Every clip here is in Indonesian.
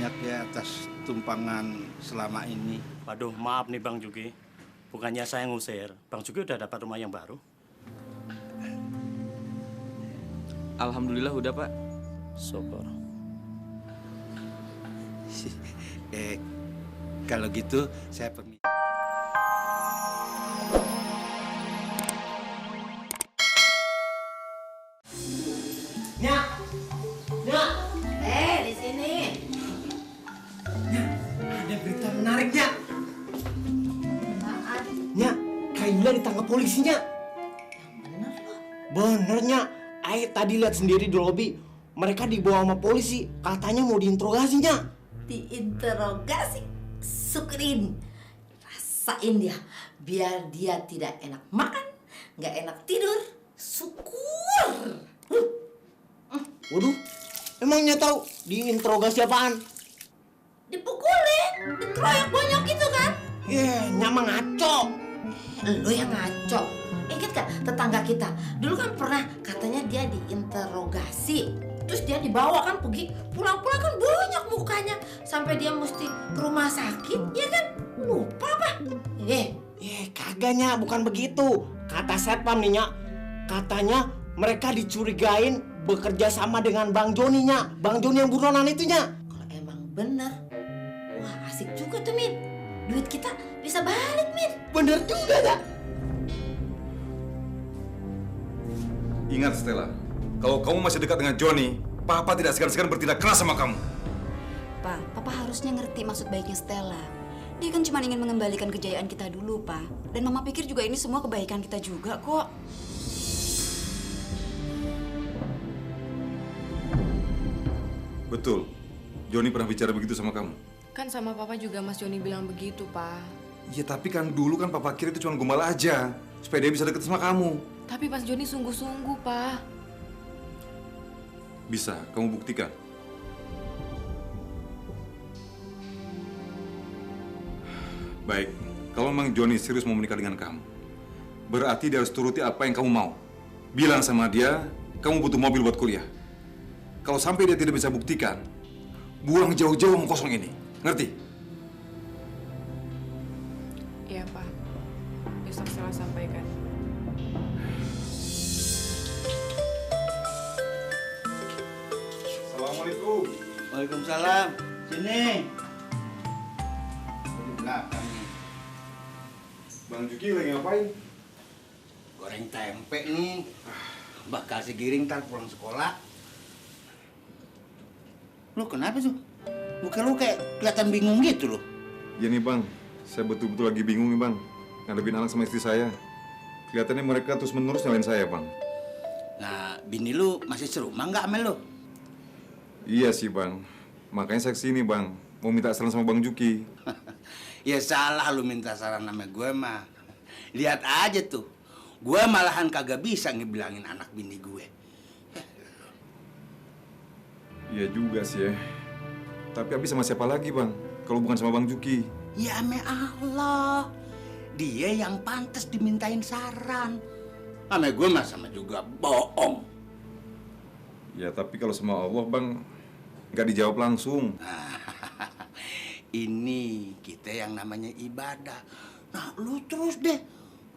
banyak ya atas tumpangan selama ini. Waduh, maaf nih Bang Juki. Bukannya saya ngusir, Bang Juki udah dapat rumah yang baru. Alhamdulillah udah, Pak. Syukur. Kalau gitu saya permisi. Nyak, di sini. Nyak, ada berita menarik, Nyak. Apaan? Nyak, Kaila ditangkap polisinya. Bener loh. Bener, Nyak. Ayo tadi lihat sendiri di lobi. Mereka dibawa sama polisi. Katanya mau diinterogasi, Nyak. Diinterogasi, syukurin. Rasain dia, biar dia tidak enak makan, nggak enak tidur. Syukur. Waduh, emangnya tahu diinterogasi apaan? Dipukulin, dikeroyok banyak gitu kan? Nyak mah ngaco. Lu yang ngaco. Ingat kan tetangga kita dulu kan pernah katanya dia diinterogasi, terus dia dibawa kan pergi, pulang-pulang kan banyak mukanya sampai dia mesti ke rumah sakit, ya kan? Lupa apa? Kagak, Nyak, bukan begitu. Kata satpam nih, Nyak, katanya mereka dicurigain bekerja sama dengan Bang Joni, Nyak. Bang Joni yang buronan itu, Nyak. Kalau emang bener, wah asik juga tuh, Min. Duit kita bisa balik, Min. Bener juga, Nyak. Ingat Stella, kalau kamu masih dekat dengan Johnny, Papa tidak segan-segan bertindak keras sama kamu. Pak, Papa harusnya ngerti maksud baiknya Stella. Dia kan cuma ingin mengembalikan kejayaan kita dulu, Pak. Dan Mama pikir juga ini semua kebaikan kita juga kok. Betul, Johnny pernah bicara begitu sama kamu. Kan sama Papa juga Mas Joni bilang begitu, Pak. Iya, tapi kan dulu kan Papa kira itu cuma gombal aja, supaya dia bisa deket sama kamu. Tapi Mas Joni sungguh-sungguh, Pak. Bisa, kamu buktikan. Baik, kalau memang Johnny serius mau menikah dengan kamu, berarti dia harus turuti apa yang kamu mau. Bilang sama dia, kamu butuh mobil buat kuliah. Kalau sampai dia tidak bisa buktikan, buang jauh-jauh omong kosong ini. Ngerti? Iya, Pak. Besok salah sampaikan. Assalamualaikum. Waalaikumsalam. Sini. Di belakang nih. Bang Juki lagi ngapain? Goreng tempe nih. Bakal segiring ntar pulang sekolah. Lu kenapa tuh? Muka lu kayak kelihatan bingung gitu loh. Ya nih Bang, saya betul-betul lagi bingung nih Bang. Ngadepin anak sama istri saya. Kelihatannya mereka terus-menerus nyalain saya, Bang. Nah, bini lu masih serumah nggak sama lu? Iya sih Bang, makanya saya kesini Bang. Mau minta saran sama Bang Juki. Ya salah lu minta saran sama gue mah. Lihat aja tuh, gue malahan kagak bisa ngebilangin anak bini gue. Iya juga sih ya. Tapi habis sama siapa lagi Bang? Kalau bukan sama Bang Juki. Ya ame Allah, dia yang pantas dimintain saran. Ame gue mah sama juga bohong. Ya tapi kalau sama Allah Bang, nggak dijawab langsung. Ini kita yang namanya ibadah. Nah, lu terus deh,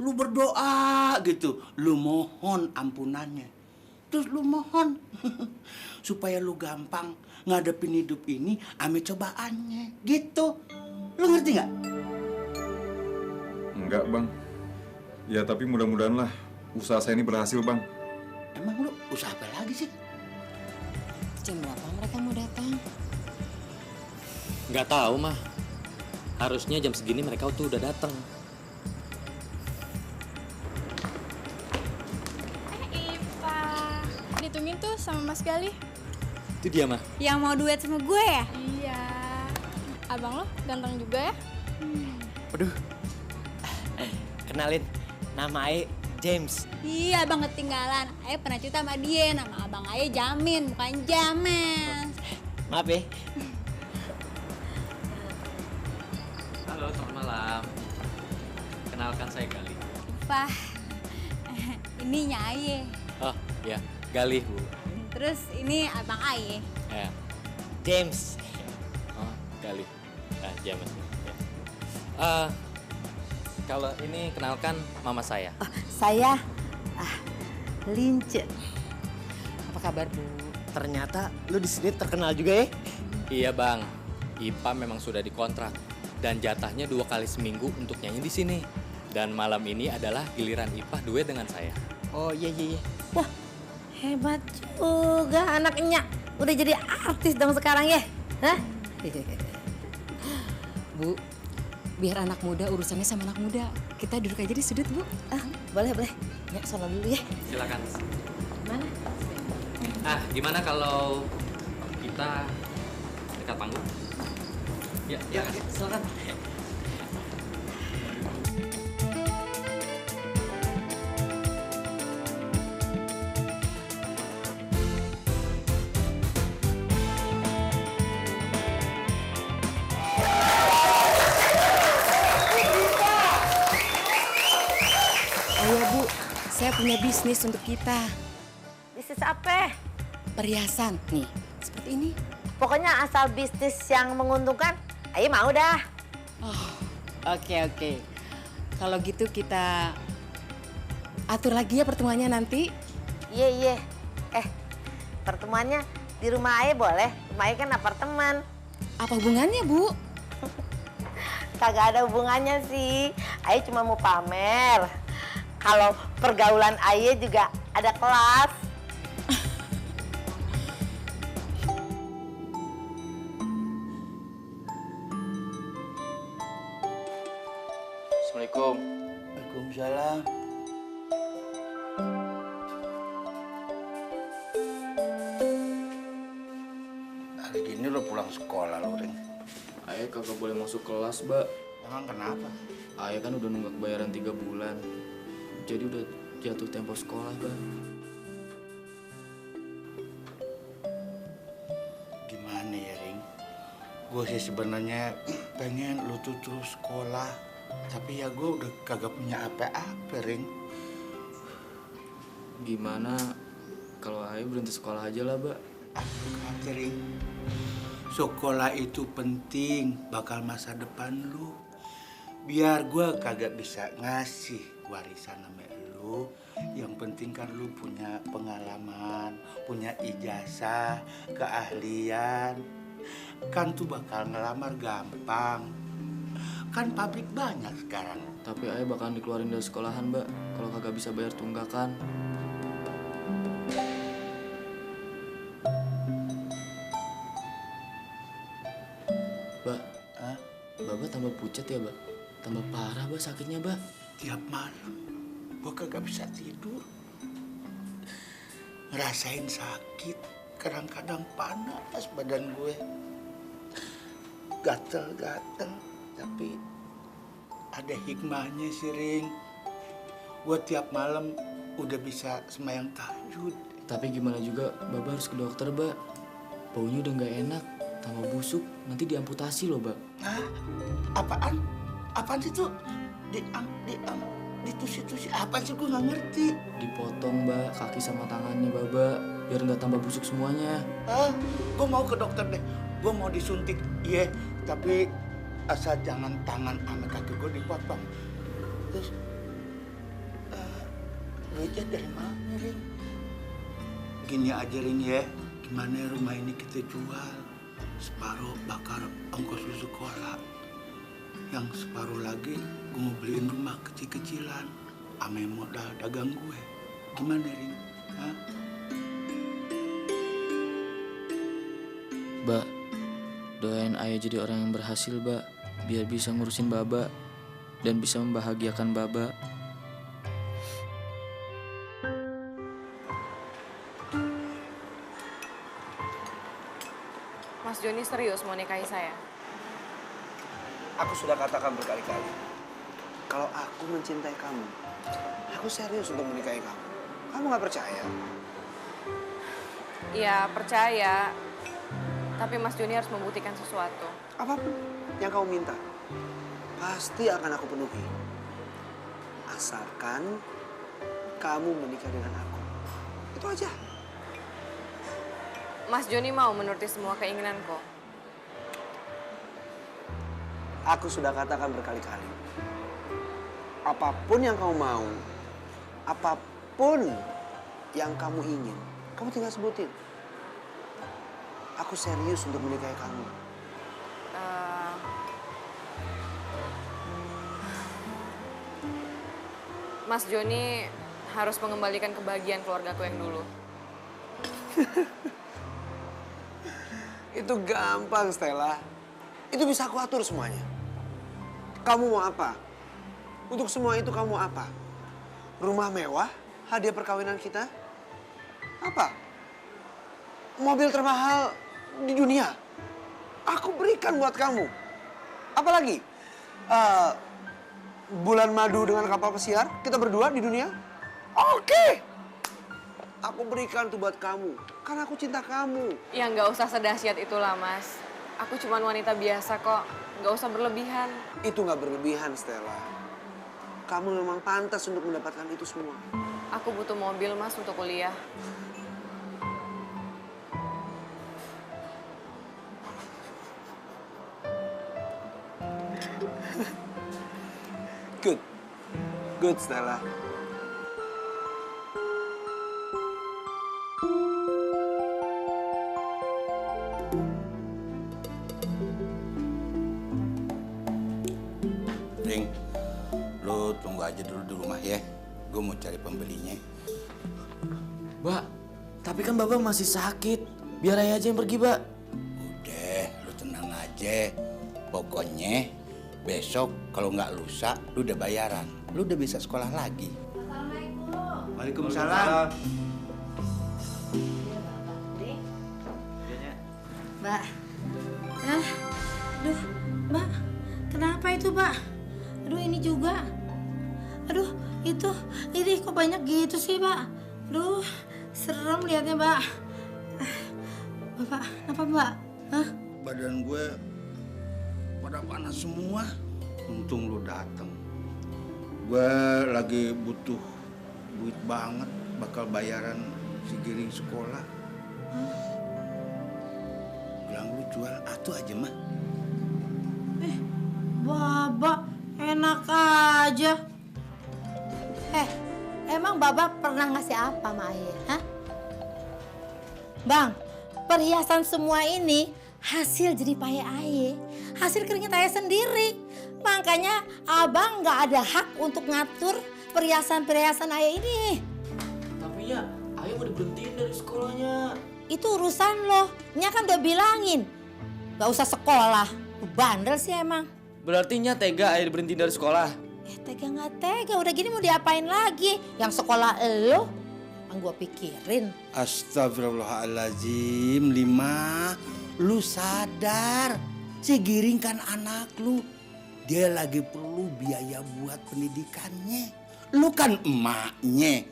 lu berdoa gitu, lu mohon ampunannya. Terus lu mohon supaya lu gampang ngadepin hidup ini ame cobaannya, gitu. Lu ngerti nggak? Enggak Bang. Ya tapi mudah-mudahan lah usaha saya ini berhasil Bang. Emang lu usaha apa lagi sih? Jam berapa mereka mau datang? Nggak tahu, Mah. Harusnya jam segini mereka tuh udah datang. Ipa, ditungguin tuh sama Mas Gali. Itu dia, Mah. Yang mau duet sama gue ya? Iya. Abang lo ganteng juga ya? Waduh. Kenalin, nama Ae James. Iya, abang ketinggalan. Ae pernah cerita sama dia, nama abang Ae Jamin, bukan James. Maaf ya. Halo, selamat malam. Kenalkan saya Gali. Pak, ini Ae. Oh, ya. Gali, Bu. Terus ini abang Ae. James. sekali. Nah, James. Ya. Kalau ini kenalkan mama saya. Saya Lince. Apa kabar, Bu? Ternyata lu di sini terkenal juga ya? Iya bang, Ipa memang sudah dikontrak dan jatahnya 2 kali seminggu untuk nyanyi di sini. Dan malam ini adalah giliran Ipa duet dengan saya. Oh iya. Wah, hebat juga anaknya. Udah jadi artis dong sekarang ya? Hah? Bu, biar anak muda urusannya sama anak muda. Kita duduk aja di sudut, Bu. Boleh. Ya, sono dulu ya. Silakan. Mana? Gimana kalau kita dekat panggung? Ya, Silakan. Oh ya, Bu. Saya punya bisnis untuk kita. Bisnis apa? Perhiasan. Nih, seperti ini. Pokoknya asal bisnis yang menguntungkan, ayo mau dah. Oke. Kalau gitu kita atur lagi ya pertemuannya nanti. Iya. Pertemuannya di rumah Aye boleh? Rumah Aye kan apartemen. Apa hubungannya, Bu? Kagak ada hubungannya sih. Aye cuma mau pamer. Kalau pergaulan Aye juga ada kelas. Assalamualaikum. Waalaikumsalam. Hari gini lo pulang sekolah lo, Ring. Ayah kagak boleh masuk kelas, Mbak. Emang kenapa? Ayah kan udah nunggak bayaran 3 bulan. Jadi udah jatuh tempo sekolah, Mbak. Gimana ya, Ring? Gue sih sebenarnya pengen lu tuh terus sekolah. Tapi ya gue udah kagak punya apa-apa, Ring. Gimana kalau Ayah berhenti sekolah aja lah, Mbak? Kata, Ring. Sekolah itu penting, bakal masa depan lu. Biar gue kagak bisa ngasih warisan sama lu. Yang penting kan lu punya pengalaman, punya ijazah, keahlian. Kan tuh bakal ngelamar gampang. Kan pabrik banyak sekarang. Tapi Ayah bakalan dikeluarin dari sekolahan, Mbak. Kalau kagak bisa bayar tunggakan. Mbak, Mbak tambah pucat ya, Mbak? Tambah parah, Mbak, sakitnya, Mbak. Tiap malam gue kagak bisa tidur. Ngerasain sakit, kadang-kadang panas badan gue. Gatel-gatel, tapi ada hikmahnya sih, Ring. Gue tiap malam udah bisa sembahyang tahajud. Tapi gimana juga, Mbak harus ke dokter, Mbak. Baunya udah nggak enak, tambah busuk, nanti diamputasi loh, Mbak. Hah? Apaan? Apaan sih tuh? Ditusi-tusi apaan sih, gue nggak ngerti. Dipotong, Mbak, kaki sama tangannya, Mbak, biar nggak tambah busuk semuanya. Gue mau ke dokter deh. Gue mau disuntik, iya. Tapi asal jangan tangan sama kaki gue dipotong. Terus, duitnya dari mana, Ring? Gini aja, Ring, ya. Gimana rumah ini kita jual? Separuh bakar ongkos lu sekolah. Yang separuh lagi gue mau beliin rumah kecil-kecilan sama modal dagang gue. Gimana, Ring? Hah? Mbak, doain Ayah jadi orang yang berhasil, Mbak. Biar bisa ngurusin Baba dan bisa membahagiakan Baba. Mas Joni serius mau nikahi saya? Aku sudah katakan berkali-kali, kalau aku mencintai kamu, aku serius untuk menikahi kamu. Kamu gak percaya? Iya, percaya. Tapi Mas Joni harus membuktikan sesuatu. Apapun yang kamu minta, pasti akan aku penuhi. Asalkan kamu menikah dengan aku. Itu aja. Mas Joni mau menuruti semua keinginanku. Aku sudah katakan berkali-kali. Apapun yang kamu mau, apapun yang kamu ingin, kamu tinggal sebutin. Aku serius untuk menikahi kamu. Mas Joni harus mengembalikan kebahagiaan keluargaku yang dulu. Itu gampang, Stella. Itu bisa aku atur semuanya. Kamu mau apa? Untuk semua itu kamu apa? Rumah mewah, hadiah perkawinan kita? Apa? Mobil termahal di dunia? Aku berikan buat kamu. Apalagi? Bulan madu dengan kapal pesiar, kita berdua di dunia? Oke. Aku berikan tuh buat kamu, karena aku cinta kamu. Ya nggak usah sedahsyat itulah, Mas. Aku cuma wanita biasa kok, nggak usah berlebihan. Itu nggak berlebihan, Stella. Kamu memang pantas untuk mendapatkan itu semua. Aku butuh mobil, Mas, untuk kuliah. Good. Good, Stella. Ring, lo tunggu aja dulu di rumah ya. Gue mau cari pembelinya. Mbak, tapi kan Bapak masih sakit. Biar Ayah aja yang pergi, Mbak. Udah, lo tenang aja. Pokoknya besok kalau nggak lusa, lu udah bayaran. Lu udah bisa sekolah lagi. Assalamualaikum. Waalaikumsalam. Mbak. Aduh, Mbak. Kenapa itu, Mbak? Aduh, ini juga. Aduh, itu. Ini kok banyak gitu sih, Mbak? Aduh, serem liatnya, Mbak. Bapak, kenapa, Mbak? Hah? Badan gue pada panas semua. Untung lu datang. Gue lagi butuh duit banget, bakal bayaran si Giring sekolah. Bilang lu jual atu aja mah. Baba, enak aja. Emang Baba pernah ngasih apa sama Ayah? Hah? Bang, perhiasan semua ini hasil jerih payah Ayah. Hasil keringat Ayah sendiri. Makanya Abang nggak ada hak untuk ngatur perhiasan-perhiasan Ayah ini. Tapi ya, Ayah mau diberhentiin dari sekolahnya. Itu urusan lo. Nya kan udah bilangin. Gak usah sekolah. Lu bandel sih emang. Berarti Nya tega Ayah diberhentiin dari sekolah? Tega nggak tega. Udah gini mau diapain lagi? Yang sekolah lo, yang gue pikirin. Astagfirullahaladzim, Lima. Lu sadar. Si Giring kan anak lu. Dia lagi perlu biaya buat pendidikannya. Lu kan emaknya.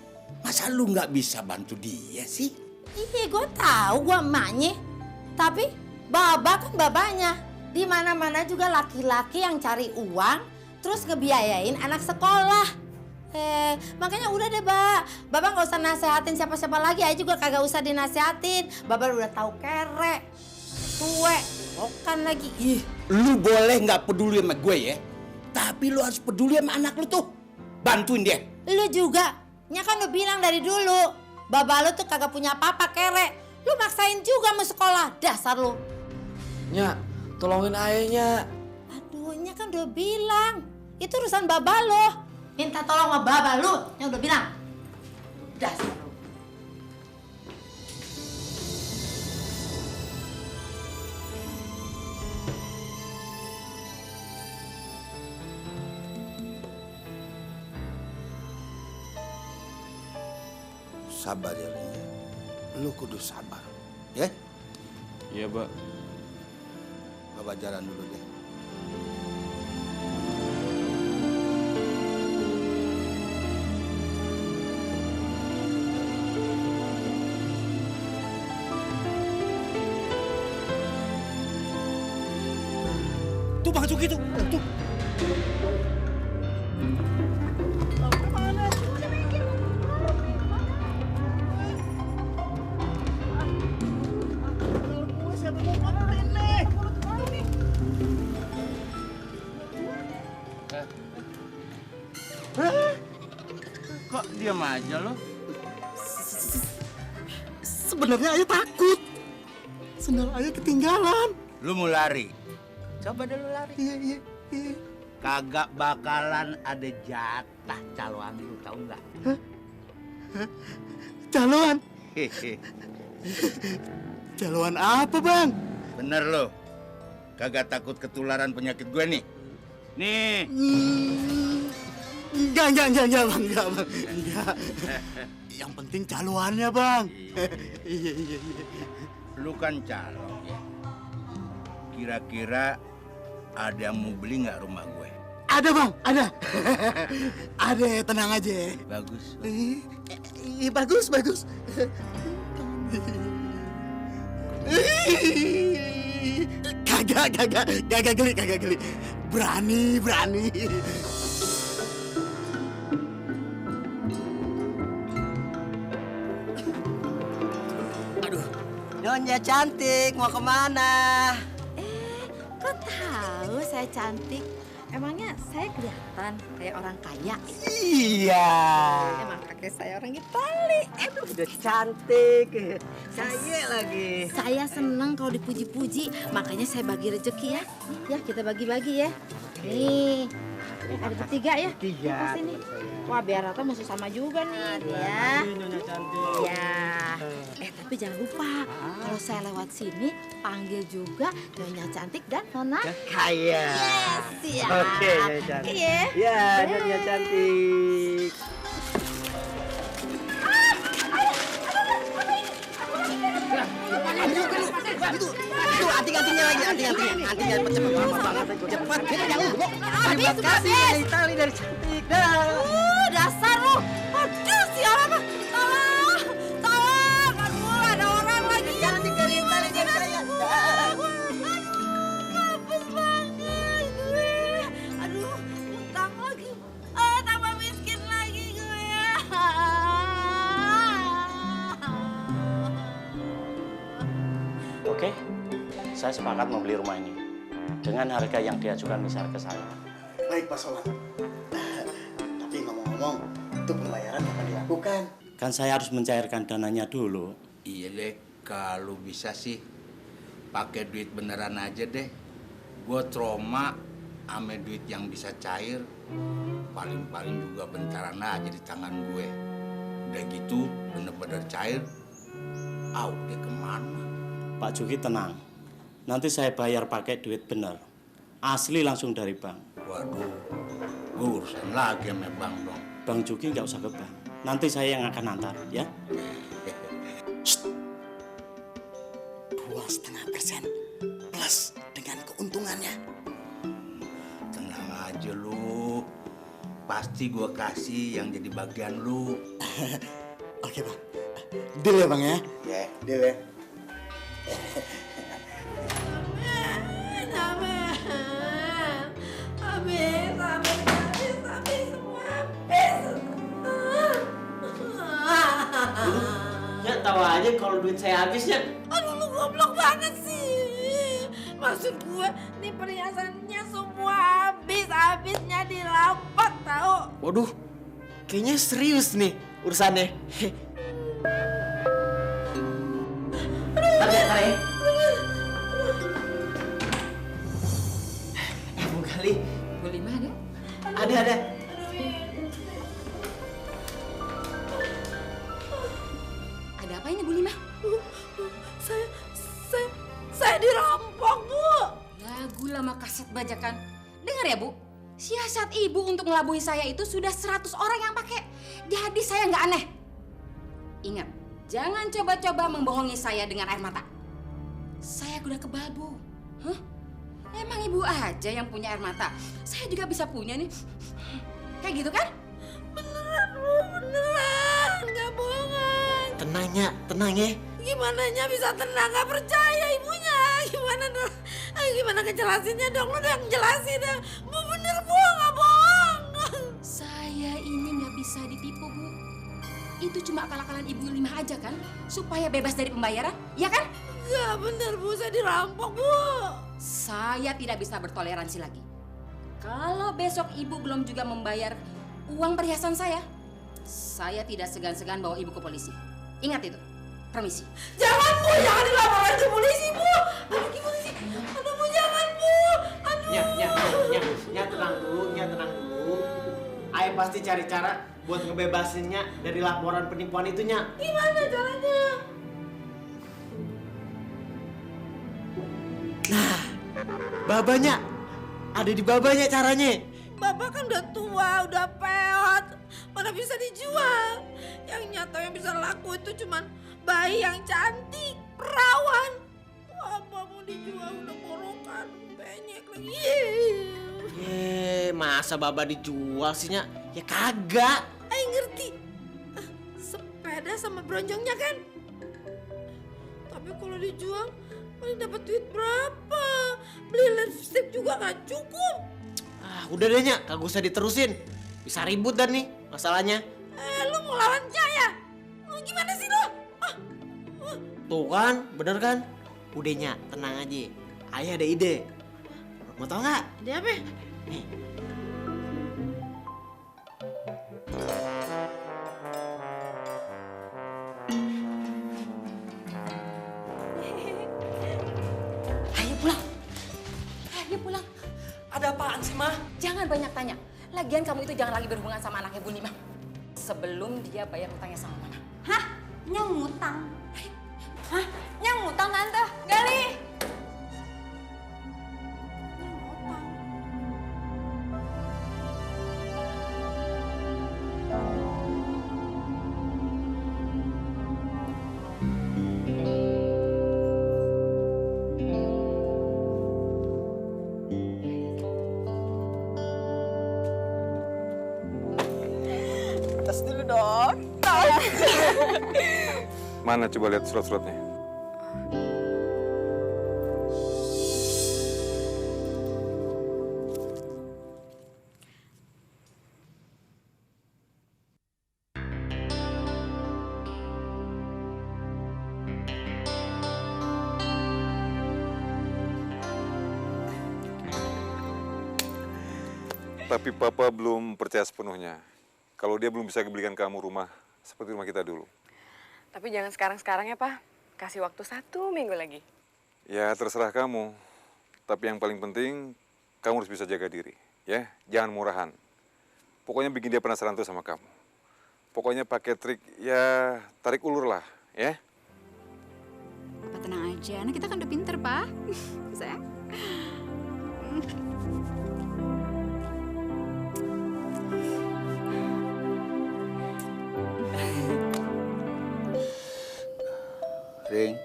Masa lu nggak bisa bantu dia sih? Iya, gue tahu gue emaknya. Tapi Baba kan babanya. Di mana-mana juga laki-laki yang cari uang terus ngebiayain anak sekolah. Makanya udah deh, Baba nggak usah nasehatin siapa-siapa lagi. Aja juga kagak usah dinasehatin. Baba udah tahu kere, tue, bukan lagi. Ih, lu boleh nggak peduli sama gue ya, tapi lu harus peduli sama anak lu tuh. Bantuin dia. Lu juga, Nya kan udah bilang dari dulu, Baba lu tuh kagak punya apa-apa kere. Lu maksain juga mau sekolah, dasar lu. Nya, tolongin Ayahnya. Aduh, Nya kan udah bilang, itu urusan Baba lu. Minta tolong sama Baba lu, Nya udah bilang. Dasar lu. Sabar ya, Lina. Lu kudu sabar, ya? Iya, Mbak. Bapak jalan dulu deh. Tuh Bang Juki tuh. Kok diam aja lo? Sebenarnya ayah takut. Sendal ayah ketinggalan. Lu mau lari? Coba dulu lari. Iya. Kagak bakalan ada jatah caloan lu, tau nggak? Caloan? Caloan apa, Bang? Bener lo. Kagak takut ketularan penyakit gue nih. Nih. Enggak, Bang. Enggak. Yang penting caloannya, Bang. Iya. Lu kan calon ya. Kira-kira ada yang mau beli nggak rumah gue? Ada, Bang. Ada. Ada, tenang aja. Bagus. Bagus. Kagak geli. Berani. Aduh, Nyonya cantik, mau kemana? Kok tahu saya cantik? Emangnya saya kelihatan kayak orang kaya? Iya. Emang kakek saya orang Itali. Aduh, udah cantik. Kaya lagi. Saya senang kalau dipuji-puji, makanya saya bagi rezeki ya. Ya, kita bagi-bagi ya. Nih, ada bertiga ya? Tiga. Pas ini. Wah, biar Rata mesti sama juga nih. Ya. Nyonya cantik. Ya. Tapi jangan lupa, kalau saya lewat sini, panggil juga Nyonya Cantik dan Nona Kaya. Yes, siap. Oke, Nyonya cantik. Oke, ya. Ya, Nyonya cantik. Itu anting-antingnya lagi, antingnya cepet. Terima kasih dari Itali, dari cantik. Dasar lu. Aduh, sialan mah. Tolong. Aduh, ada orang lagi. Cantik dari Itali, dari kaya. Mampus banget gue. Aduh, utang lagi. Tambah miskin lagi gue. Oke, saya sepakat membeli rumah ini dengan harga yang diajukan misal ke saya. Baik, Pak Solan. Tapi ngomong-ngomong, itu pembayaran kapan dilakukan? Kan saya harus mencairkan dananya dulu. Iya deh, kalau bisa sih pakai duit beneran aja deh. Gue trauma ame duit yang bisa cair. Paling-paling juga bentaran aja di tangan gue. Udah gitu bener-bener cair. Udah kemana? Pak Juki tenang. Nanti saya bayar pakai duit bener. Asli langsung dari bank. Waduh, gue urusan lagi sama bank dong. Bang Juki nggak usah ke bank. Nanti saya yang akan antar, ya. 2,5% plus dengan keuntungannya. Tenang aja lu. Pasti gue kasih yang jadi bagian lu. Oke, Bang. Deal ya, Bang ya? Ya, deal ya. Ya tahu aja kalau duit saya habis ya. Aduh, lu goblok banget sih. Maksud gue, nih perhiasannya semua habisnya dirampas tahu. Waduh, kayaknya serius nih urusannya. Bentar ya. Bu kali. Bu Lima ada? Ada. Ada apa ini Bu Lima? Saya dirampok, Bu. Lagu lama kaset bajakan. Dengar ya, Bu. Siasat Ibu untuk ngelabui saya itu sudah 100 orang yang pakai. Jadi saya nggak aneh. Ingat, jangan coba-coba membohongi saya dengan air mata. Saya udah kebal, Bu. Hah? Emang Ibu aja yang punya air mata? Saya juga bisa punya nih. Kayak gitu kan? Beneran, Bu. Beneran. Nggak bohongan. Tenang ya. Gimana bisa tenang? Nggak percaya ibunya. Gimana ngejelasinnya dong? Lu udah ngejelasin dong. Bu, bener, Bu. Nggak bohong. Saya ini nggak bisa ditipu, Bu. Itu cuma akal-akalan Ibu Lima aja kan? Supaya bebas dari pembayaran, ya kan? Nggak bener, Bu. Saya dirampok, Bu. Saya tidak bisa bertoleransi lagi. Kalau besok Ibu belum juga membayar uang perhiasan saya, saya tidak segan-segan bawa ibu ke polisi. Ingat itu. Permisi. Jangan Bu, jangan dilaporkan ke polisi Bu. Aduh gimana sih? Aduh Bu, jangan Bu. Aduh. Nya tenang dulu. Ayah pasti cari cara buat ngebebasinnya dari laporan penipuan itu, Nya. Gimana caranya? Nah, babanya ada di babanya caranya. Bapak kan udah tua, udah peot. Mana bisa dijual? Yang nyata yang bisa laku itu cuman bayi yang cantik, perawan. Apa mau dijual udah borokan, penyek lagi. Masa baba dijual sih, Nya? Ya kagak. Ngerti. Sepeda sama bronjongnya kan? Tapi kalau dijual paling dapat duit berapa? Beli lipstick juga gak cukup. Udah deh, Nya, kagak usah diterusin. Bisa ribut dan nih masalahnya. Lu mau lawan Jaya? Gimana sih lu? Tuh kan, bener kan? Udah, Nya, tenang aja. Ayah ada ide. Mau tau nggak? Ide apa? Nih. Ayo pulang. Ayo pulang. Ada apaan sih, Mah? Jangan banyak tanya. Lagian kamu itu jangan lagi berhubungan sama anaknya Bu Nima. Sebelum dia bayar utangnya sama Mama. Hah? Nyong ngutang? Hah? Nyong ngutang, Tante? Gali! Tas dulu dong. Mana coba lihat surat-suratnya. Tapi Papa belum percaya sepenuhnya kalau dia belum bisa belikan kamu rumah seperti rumah kita dulu. Tapi jangan sekarang-sekarang ya, Pak. Kasih waktu 1 minggu lagi. Ya terserah kamu. Tapi yang paling penting, kamu harus bisa jaga diri. Ya, jangan murahan. Pokoknya bikin dia penasaran tuh sama kamu. Pokoknya pakai trik, ya tarik ulur lah, ya. Papa tenang aja, anak kita kan udah pinter, Pak. Sayang. Ring,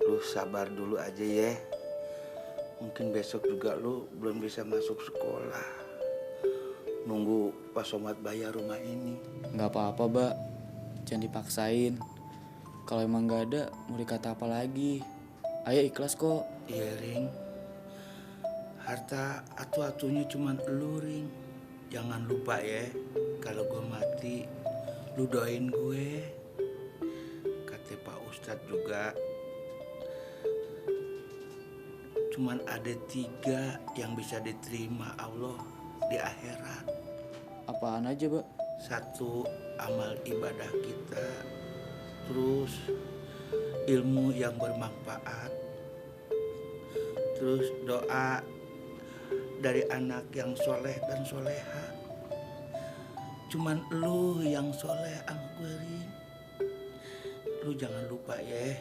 lu sabar dulu aja ya. Mungkin besok juga lu belum bisa masuk sekolah. Nunggu Pak Somad bayar rumah ini. Nggak apa-apa, Mbak. Jangan dipaksain. Kalau emang nggak ada, mau dikata apa lagi? Ayah ikhlas kok. Iya, Ring. Harta atu-atunya cuman elu, Ring. Jangan lupa ya, kalau gue mati, lu doain gue. Kata Pak Ustadz juga, cuman ada 3 yang bisa diterima Allah di akhirat. Apaan aja, Mbak? 1, amal ibadah kita. Terus ilmu yang bermanfaat. Terus doa dari anak yang soleh dan soleha. Cuman lu yang soleh sama gue, Ring. Lu jangan lupa ya,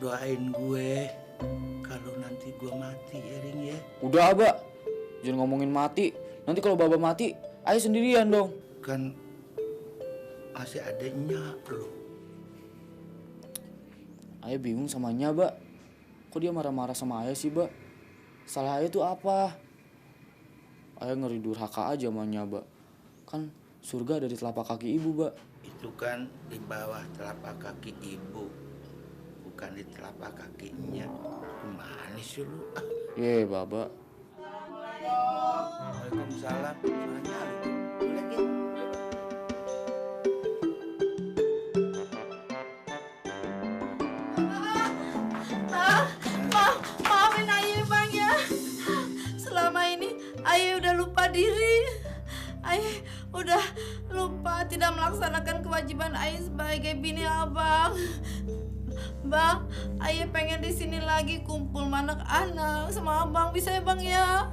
doain gue kalau nanti gue mati ya, Ring ya. Udah, Abah. Jangan ngomongin mati. Nanti kalau Baba mati, Ayah sendirian dong. Kan masih ada nyak lo. Ayah bingung sama Nya, Mbak. Kok dia marah-marah sama Ayah sih, Mbak? Salah Ayah tuh apa? Ayah ngeri durhaka aja sama Nya, Mbak. Kan surga ada di telapak kaki ibu, Mbak. Itu kan di bawah telapak kaki ibu, bukan di telapak kakinya. Gimana sih lu? Ye, Baba. Waalaikumsalam. Soalnya boleh gitu. Maafin Ayah Bang ya. Selama ini Ayah udah lupa diri. Ayah udah lupa tidak melaksanakan kewajiban ayah sebagai bini abang. Bang, ayah pengen di sini lagi kumpul sama anak-anak sama abang, bisa ya bang ya?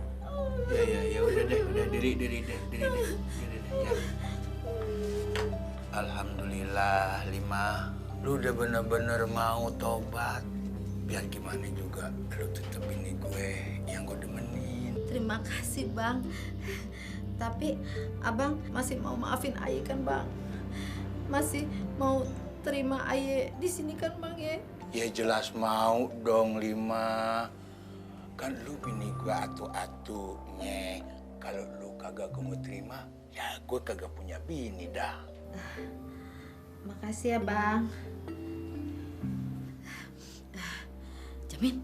Ya udah deh, udah diri deh, ya. Alhamdulillah Lima, lu udah bener-bener mau tobat. Biar gimana juga, lu tetep bini gue yang gue demenin. Terima kasih bang. Tapi abang masih mau maafin ayah kan bang? Masih mau terima ayah di sini kan bang ya? Ya jelas mau dong Lima. Kan lu bini gue atu-atunya. Kalau lu kagak gue mau terima, ya gue kagak punya bini dah. Makasih ya bang. Jamin,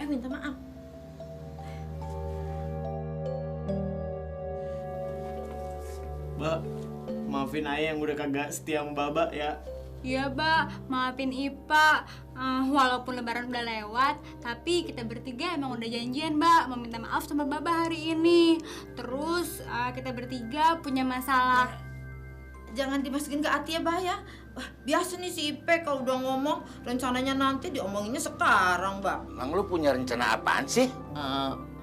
minta maaf. Mbak, maafin ayah yang udah kagak setia sama Baba ya. Iya, Mbak. Maafin Ipa. Walaupun lebaran udah lewat, tapi kita bertiga emang udah janjian, Mbak, mau minta maaf sama Baba hari ini. Terus kita bertiga punya masalah. Jangan dimasukin ke hati ya, Bah ya. Biasa nih si Ipe kalau udah ngomong, rencananya nanti diomonginnya sekarang, Mbak. Emang lu punya rencana apaan sih?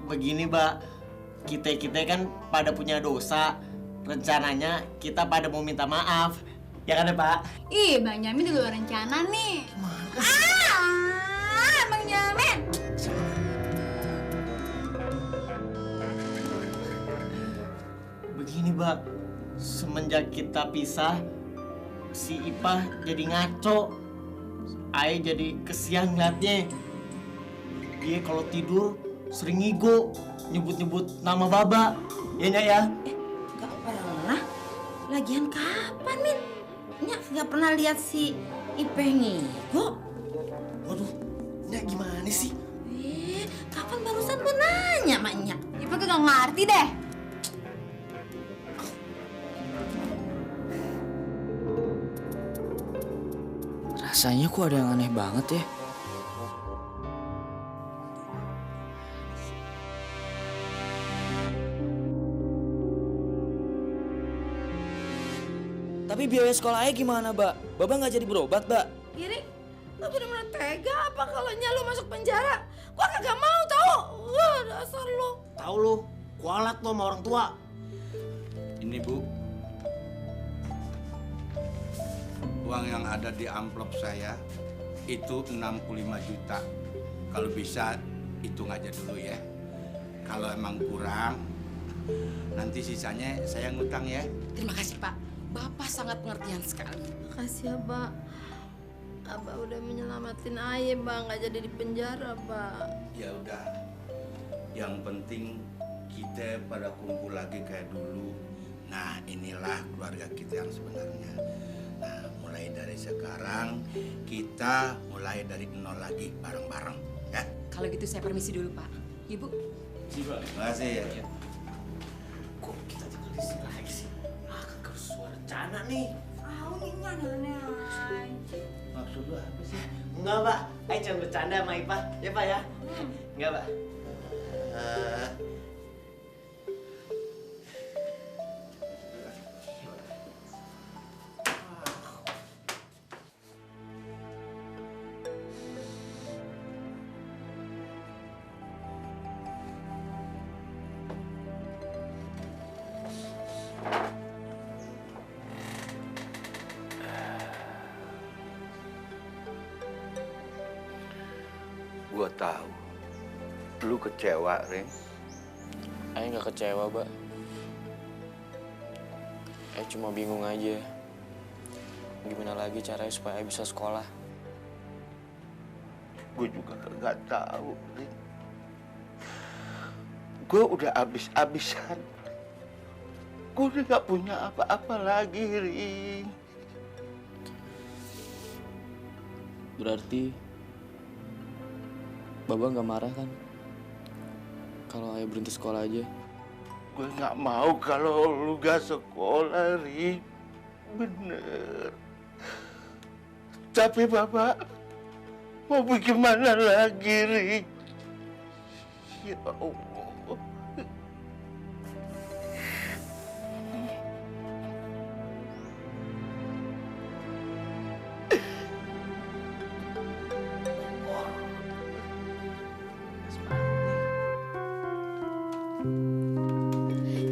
Begini, Mbak. Kita kan pada punya dosa. Rencananya kita pada mau minta maaf. Ya kan ya, Pak? Ih, Bang Jamin di luar rencana nih. Bang Jamin. Begini, Mbak. Semenjak kita pisah, si Ipah jadi ngaco. Ayah jadi kesian ngeliatnya. Dia kalau tidur sering ngigo, nyebut-nyebut nama Baba. Ya, Nyak ya? Gak pernah. Lagian kapan, Min? Nyak gak pernah lihat si Ipe ngigo. Waduh, Nyak gimana sih? Kapan barusan lu nanya sama Nyak? Ipe kagak ngerti deh. Rasanya kok ada yang aneh banget ya. Tapi biaya sekolahnya gimana, Mbak? Baba nggak jadi berobat, Mbak? Giri, lu bener-bener tega apa kalau Nyak lu masuk penjara? Gua kagak mau tau. Wah, dasar lu. Tahu lu, kualat lo sama orang tua. Ini Bu, uang yang ada di amplop saya itu 65 juta. Kalau bisa hitung aja dulu ya. Kalau emang kurang, nanti sisanya saya ngutang ya. Terima kasih Pak, Bapak sangat pengertian sekali. Makasih ya, Pak. Abah udah menyelamatin ayah, Bang. Nggak jadi di penjara, Pak. Ya udah, yang penting kita pada kumpul lagi kayak dulu. Nah, inilah keluarga kita yang sebenarnya. Nah, mulai dari sekarang kita mulai dari nol lagi bareng-bareng, ya. Kalau gitu saya permisi dulu Pak. Ibu. Terima kasih ya. Kok kita tinggal di sini lagi sih? Kagak suara rencana nih. Ini aneh aja. Maksud lu apa sih? Enggak, Pak. Ayo jangan bercanda sama Ipah. Ya, Pak ya? Enggak, Pak. Gua tahu lu kecewa, Ren. Ayah nggak kecewa, Mbak. Ayah cuma bingung aja. Gimana lagi caranya supaya Ayah bisa sekolah? Gue juga nggak tahu, Rin. Gue udah abis-abisan. Gue udah nggak punya apa-apa lagi, Rin. Berarti Baba nggak marah kan? Kalau Ayah berhenti sekolah aja. Gue nggak mau kalau lu gak sekolah, Rin. Bener. Tapi Bapak mau bagaimana lagi, Rin? Ya Allah.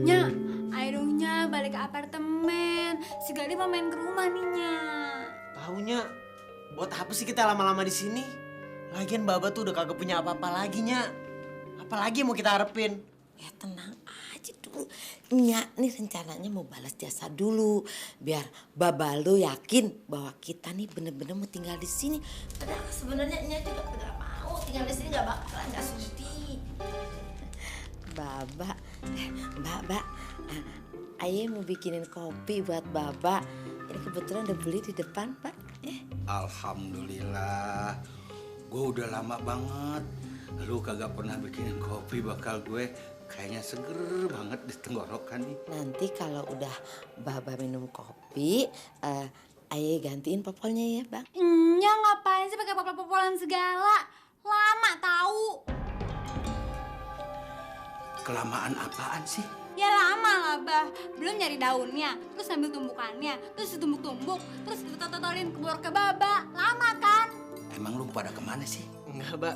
Nya, ayo dong Nya, balik ke apartemen. Si Gali mau main ke rumah nih Nya. Taunya, buat apa sih kita lama-lama di sini? Lagian Baba tuh udah kagak punya apa-apa lagi, Nya. Apalagi yang mau kita harapin? Ya tenang aja dulu. Nya nih rencananya mau balas jasa dulu. Biar Baba lu yakin bahwa kita nih bener-bener mau tinggal di sini. Padahal sebenarnya Nya juga gak mau tinggal di sini, gak bakalan, gak sudi. Baba, Mbak, Aye mau bikinin kopi buat Baba. Ini kebetulan udah beli di depan, Pak. Alhamdulillah. Gue udah lama banget. Lu kagak pernah bikinin kopi, bakal gue kayaknya seger banget di tenggorokan nih. Nanti kalau udah Baba minum kopi, Aye gantiin popolnya ya, Bang. Nya ngapain sih pakai popol-popolan segala? Lama tahu. Kelamaan apaan sih? Ya lama lah, Bah. Belum nyari daunnya, terus ambil tumbukannya, terus ditumbuk-tumbuk, terus ditotolin ke Baba. Lama kan? Emang lu pada kemana sih? Enggak, Mbak.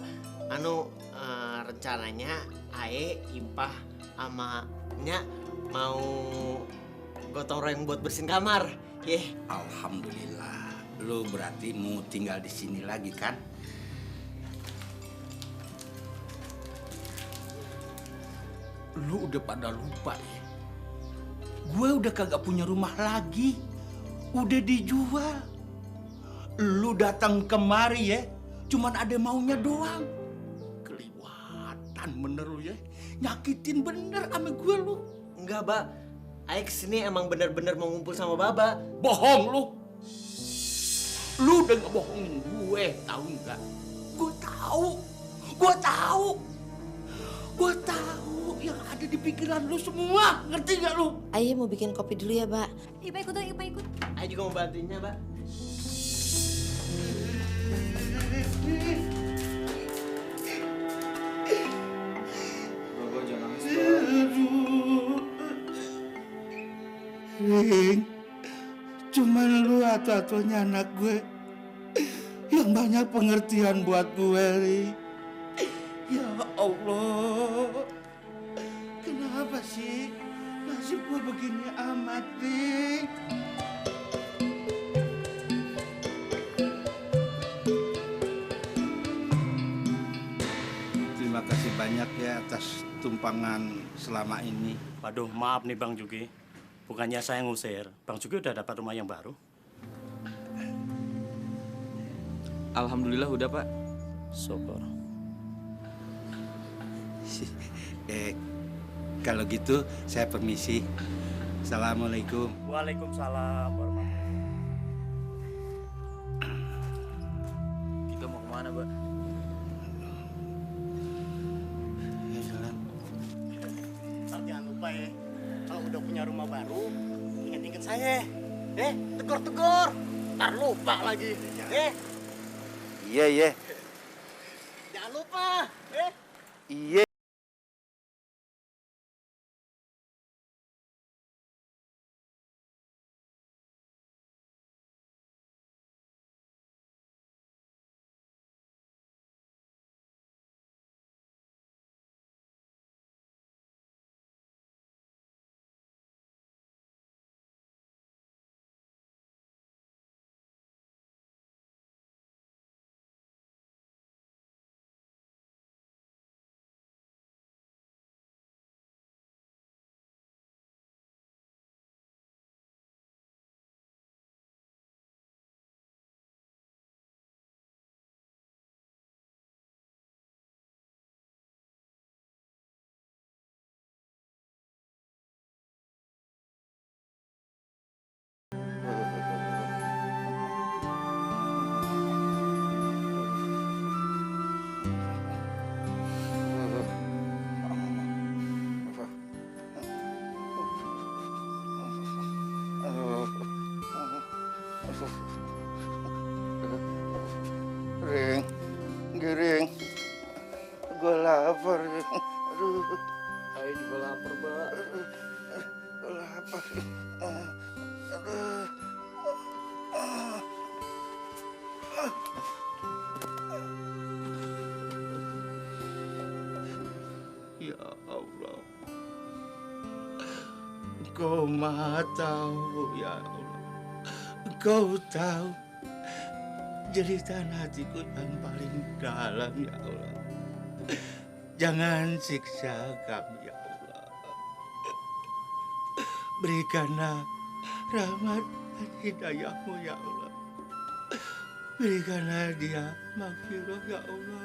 Rencananya Ae, Ipah, sama Nya mau gotong royong buat bersihin kamar. Alhamdulillah. Lu berarti mau tinggal di sini lagi kan? Lu udah pada lupa ya? Gue udah kagak punya rumah lagi. Udah dijual. Lu datang kemari ya, cuman ada maunya doang. Keliwatan bener lu ya. Nyakitin bener sama gue lu. Enggak, Mbak. Ae kesini emang bener-bener mau ngumpul sama Baba. Bohong lu. Lu udah ngebohongin gue, tahu nggak? Gue tahu. Gue tahu. Gue tahu yang ada di pikiran lu semua. Ngerti nggak lu? Aye mau bikin kopi dulu ya, Mbak. Ipa ikut dong, Ipa ikut. Ae juga mau bantuinnya, Mbak. Baba jangan nangis, Ring, cuman lu satu-satunya anak gue yang banyak pengertian buat gue, Ring. Ya Allah, kenapa sih nasib gue begini amat, Ring? Terima kasih banyak ya atas tumpangan selama ini. Waduh, maaf nih Bang Juki. Bukannya saya ngusir, Bang Juki udah dapat rumah yang baru. Alhamdulillah udah, Pak. Syukur. Kalau gitu saya permisi. Assalamualaikum. Waalaikumsalam warahmatullahi. Kita mau kemana, Mbak? Jangan lupa ya, kalau udah punya rumah baru, ingat-ingat saya. Tegur-tegur, ntar lupa lagi. Iya. Jangan lupa. Iya. Ring, Giring, gue lapar. Aduh, Ayo juga lapar, Mbak. gue lapar. Aduh. Ya Allah. Engkau maha tahu ya Allah. Engkau tahu jeritan hatiku yang paling dalam ya Allah. Jangan siksa kami ya Allah. Berikanlah rahmat dan hidayahmu ya Allah. Berikanlah dia maghfirah ya Allah.